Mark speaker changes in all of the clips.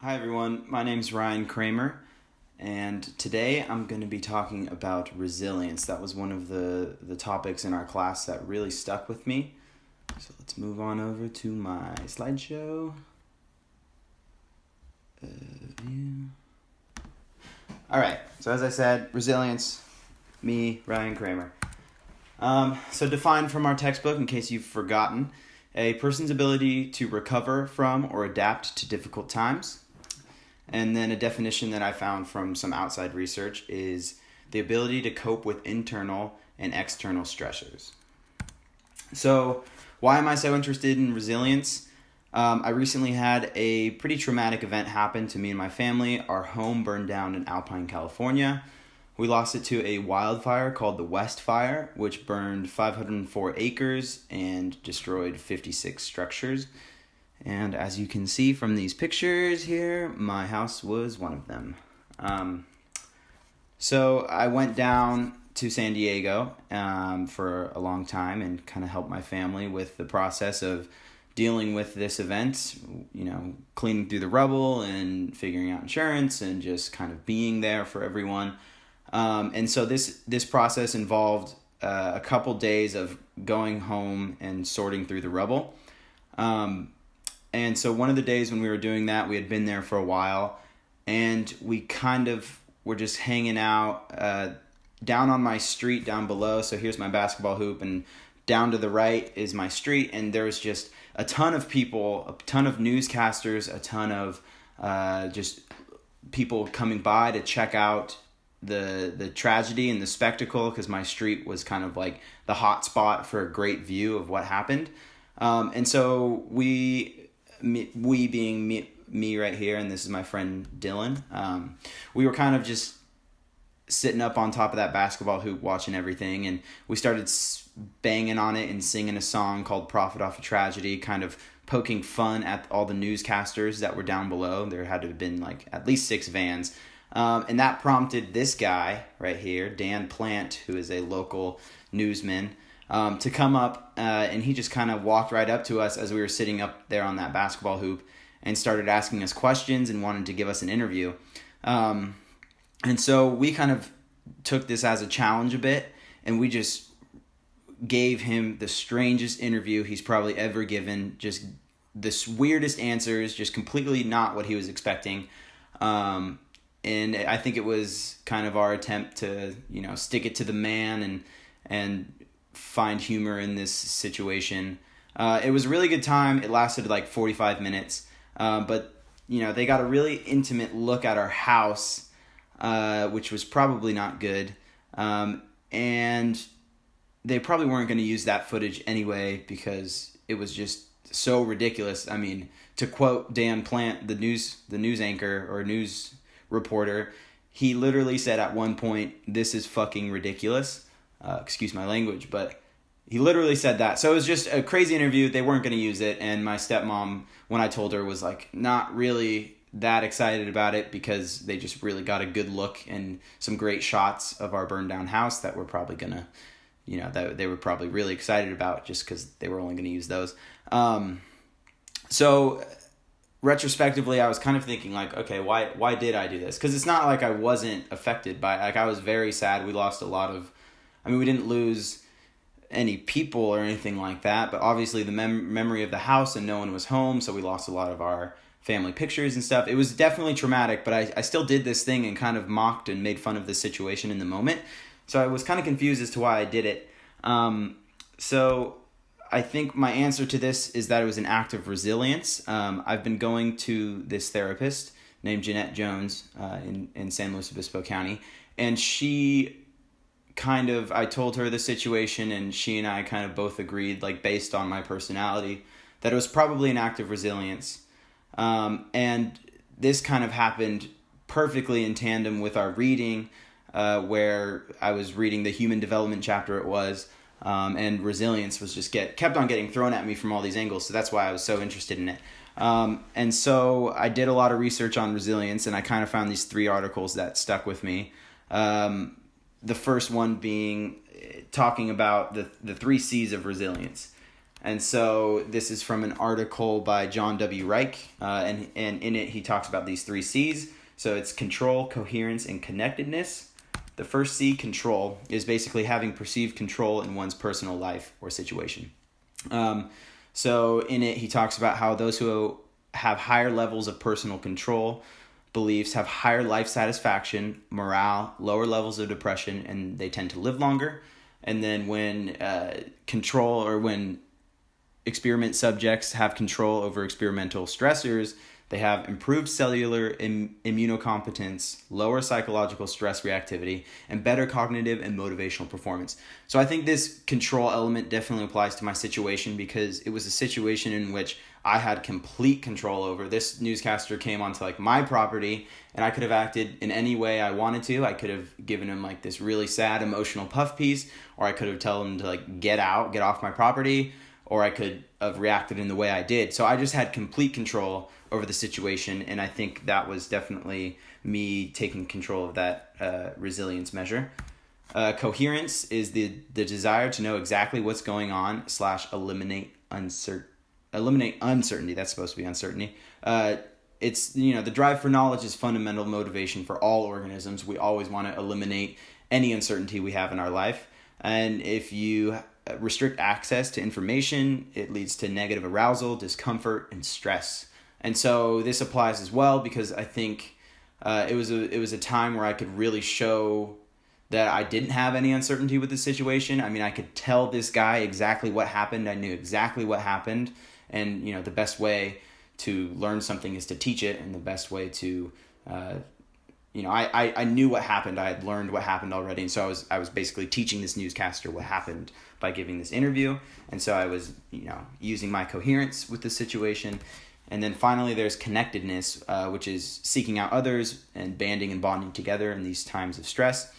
Speaker 1: Hi everyone, my name's Ryan Kraemer, and today I'm going to be talking about resilience. That was one of the topics in our class that really stuck with me. So let's move on over to my slideshow. View. Alright, so as I said, resilience, me, Ryan Kraemer. So defined from our textbook, in case you've forgotten, a person's ability to recover from or adapt to difficult times. And then a definition that I found from some outside research is the ability to cope with internal and external stressors. So why am I so interested in resilience? I recently had a pretty traumatic event happen to me and my family. Our home burned down in Alpine, California. We lost it to a wildfire called the West Fire, which burned 504 acres and destroyed 56 structures. And as you can see from these pictures here, my house was one of them. So I went down to San Diego for a long time and kind of helped my family with the process of dealing with this event, cleaning through the rubble and figuring out insurance and just kind of being there for everyone. And so this process involved a couple days of going home and sorting through the rubble. And so one of the days when we were doing that, we had been there for a while, and we kind of were just hanging out down on my street down below. So here's my basketball hoop, and down to the right is my street, and there was just a ton of people, a ton of newscasters, a ton of just people coming by to check out the tragedy and the spectacle, because my street was kind of like the hot spot for a great view of what happened. And so we being me right here, and this is my friend Dylan, we were kind of just sitting up on top of that basketball hoop watching everything, and we started banging on it and singing a song called Profit Off a Tragedy, kind of poking fun at all the newscasters that were down below. There had to have been like at least 6 vans, and that prompted this guy right here, Dan Plant, who is a local newsman, to come up, and he just kind of walked right up to us as we were sitting up there on that basketball hoop and started asking us questions and wanted to give us an interview. And so we kind of took this as a challenge a bit, and we just gave him the strangest interview he's probably ever given, just the weirdest answers, just completely not what he was expecting. And I think it was kind of our attempt to, stick it to the man and find humor in this situation. It was a really good time. It lasted like 45 minutes. But they got a really intimate look at our house, which was probably not good. And they probably weren't going to use that footage anyway, because it was just so ridiculous. I mean, to quote Dan Plant, the news anchor or news reporter, he literally said at one point, "This is fucking ridiculous." Excuse my language, but he literally said that. So it was just a crazy interview. They weren't going to use it. And my stepmom, when I told her, was like not really that excited about it, because they just really got a good look and some great shots of our burned down house that we're probably going to, that they were probably really excited about, just because they were only going to use those. So retrospectively, I was kind of thinking like, okay, why did I do this? Because it's not like I wasn't affected by it. Like, I was very sad. We lost a lot of, we didn't lose any people or anything like that, but obviously the memory of the house, and no one was home, so we lost a lot of our family pictures and stuff. It was definitely traumatic, but I still did this thing and kind of mocked and made fun of the situation in the moment. So I was kind of confused as to why I did it. So I think my answer to this is that it was an act of resilience. I've been going to this therapist named Jeanette Jones in San Luis Obispo County, and I told her the situation, and she and I kind of both agreed, like based on my personality, that it was probably an act of resilience. And this kind of happened perfectly in tandem with our reading, where I was reading the human development chapter and resilience was just kept on getting thrown at me from all these angles. So that's why I was so interested in it. And so I did a lot of research on resilience, and I kind of found these 3 articles that stuck with me. The first one being talking about the 3 C's of resilience. And so this is from an article by John W. Reich, and in it he talks about these 3 C's. So it's control, coherence, and connectedness. The first C, control, is basically having perceived control in one's personal life or situation. So in it he talks about how those who have higher levels of personal control beliefs have higher life satisfaction, morale, lower levels of depression, and they tend to live longer. And then when when experiment subjects have control over experimental stressors, they have improved cellular immunocompetence, lower psychological stress reactivity, and better cognitive and motivational performance. So I think this control element definitely applies to my situation, because it was a situation in which I had complete control over. This newscaster came onto like my property, and I could have acted in any way I wanted to. I could have given him like this really sad emotional puff piece, or I could have told him to like get off my property, or I could have reacted in the way I did. So I just had complete control over the situation, and I think that was definitely me taking control of that resilience measure. Coherence is the desire to know exactly what's going on / eliminate uncertainty. That's supposed to be uncertainty. It's, the drive for knowledge is fundamental motivation for all organisms. We always want to eliminate any uncertainty we have in our life. And if you restrict access to information, it leads to negative arousal, discomfort, and stress. And so this applies as well, because I think it was a time where I could really show that I didn't have any uncertainty with the situation. I mean, I could tell this guy exactly what happened. I knew exactly what happened. And, the best way to learn something is to teach it. And the best way to, I knew what happened. I had learned what happened already. And so I was basically teaching this newscaster what happened by giving this interview. And so I was, using my coherence with the situation. And then finally, there's connectedness, which is seeking out others and banding and bonding together in these times of stress.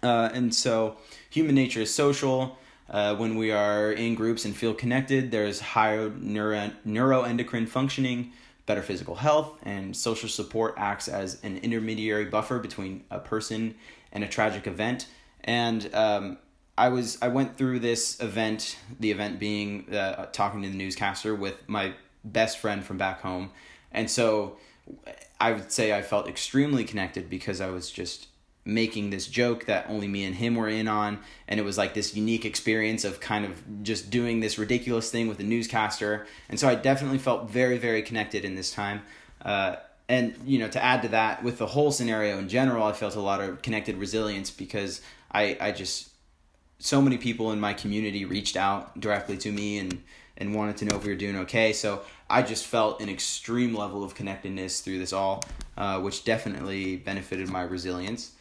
Speaker 1: And so human nature is social. When we are in groups and feel connected, there's higher neuroendocrine functioning, better physical health, and social support acts as an intermediary buffer between a person and a tragic event. And I went through this event, the event being talking to the newscaster with my best friend from back home. And so I would say I felt extremely connected, because I was just making this joke that only me and him were in on, and it was like this unique experience of kind of just doing this ridiculous thing with a newscaster. And so I definitely felt very, very connected in this time. And to add to that, with the whole scenario in general, I felt a lot of connected resilience, because I just, so many people in my community reached out directly to me and wanted to know if we were doing okay. So I just felt an extreme level of connectedness through this all, which definitely benefited my resilience.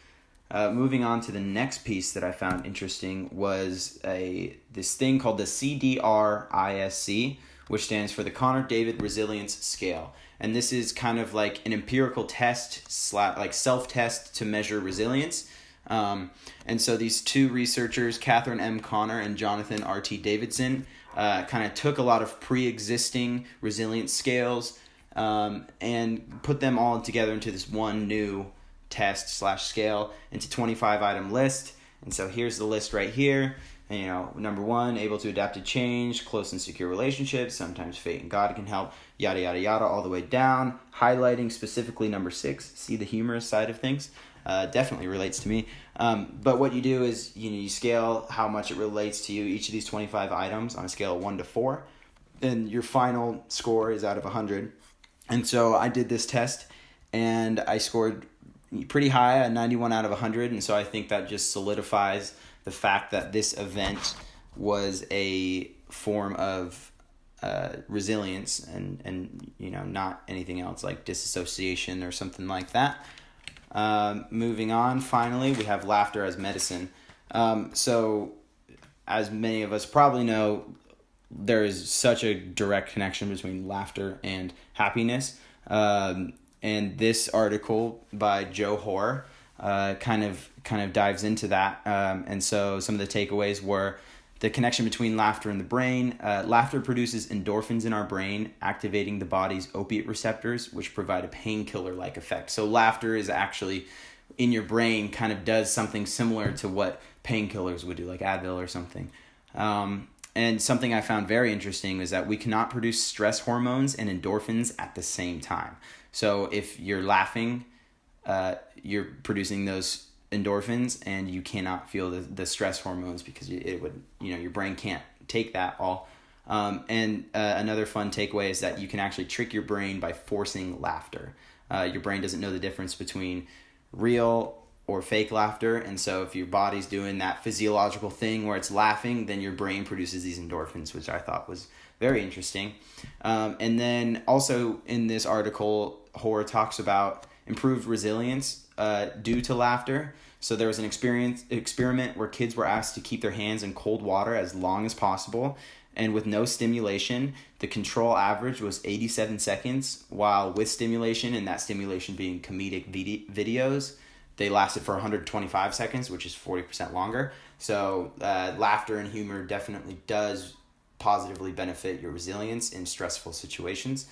Speaker 1: Moving on to the next piece that I found interesting was this thing called the CDR-ISC, which stands for the Connor David Resilience Scale. And this is kind of like an empirical test self-test to measure resilience. And so these 2 researchers, Catherine M. Connor and Jonathan R.T. Davidson, kind of took a lot of pre-existing resilience scales and put them all together into this one new test/scale into 25-item list. And so here's the list right here. And, number 1, able to adapt to change, close and secure relationships, sometimes fate and God can help, yada, yada, yada, all the way down. Highlighting specifically number 6, see the humorous side of things. Definitely relates to me. But what you do is, you scale how much it relates to you, each of these 25 items on a scale of 1 to 4. And your final score is out of 100. And so I did this test, and I scored pretty high at 91 out of 100. And so I think that just solidifies the fact that this event was a form of resilience and not anything else like disassociation or something like that. Moving on, finally, we have laughter as medicine. So as many of us probably know, there is such a direct connection between laughter and happiness. And this article by Joe Hoare kind of dives into that. And so some of the takeaways were the connection between laughter and the brain. Laughter produces endorphins in our brain, activating the body's opiate receptors, which provide a painkiller-like effect. So laughter is actually in your brain, kind of does something similar to what painkillers would do, like Advil or something. And something I found very interesting is that we cannot produce stress hormones and endorphins at the same time. So if you're laughing, you're producing those endorphins, and you cannot feel the stress hormones because it would, your brain can't take that all. And another fun takeaway is that you can actually trick your brain by forcing laughter. Your brain doesn't know the difference between real or fake laughter, and so if your body's doing that physiological thing where it's laughing, then your brain produces these endorphins, which I thought was very interesting. And then also in this article, Hoare talks about improved resilience due to laughter. So there was an experiment where kids were asked to keep their hands in cold water as long as possible, and with no stimulation, the control average was 87 seconds, while with stimulation, and that stimulation being comedic videos, they lasted for 125 seconds, which is 40% longer. So laughter and humor definitely does positively benefit your resilience in stressful situations.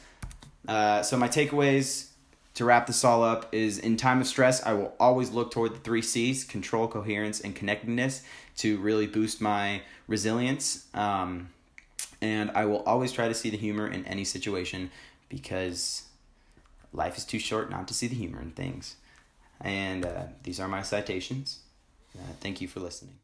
Speaker 1: So my takeaways to wrap this all up is, in time of stress, I will always look toward the 3 C's, control, coherence, and connectedness, to really boost my resilience. And I will always try to see the humor in any situation, because life is too short not to see the humor in things. And these are my citations. Thank you for listening.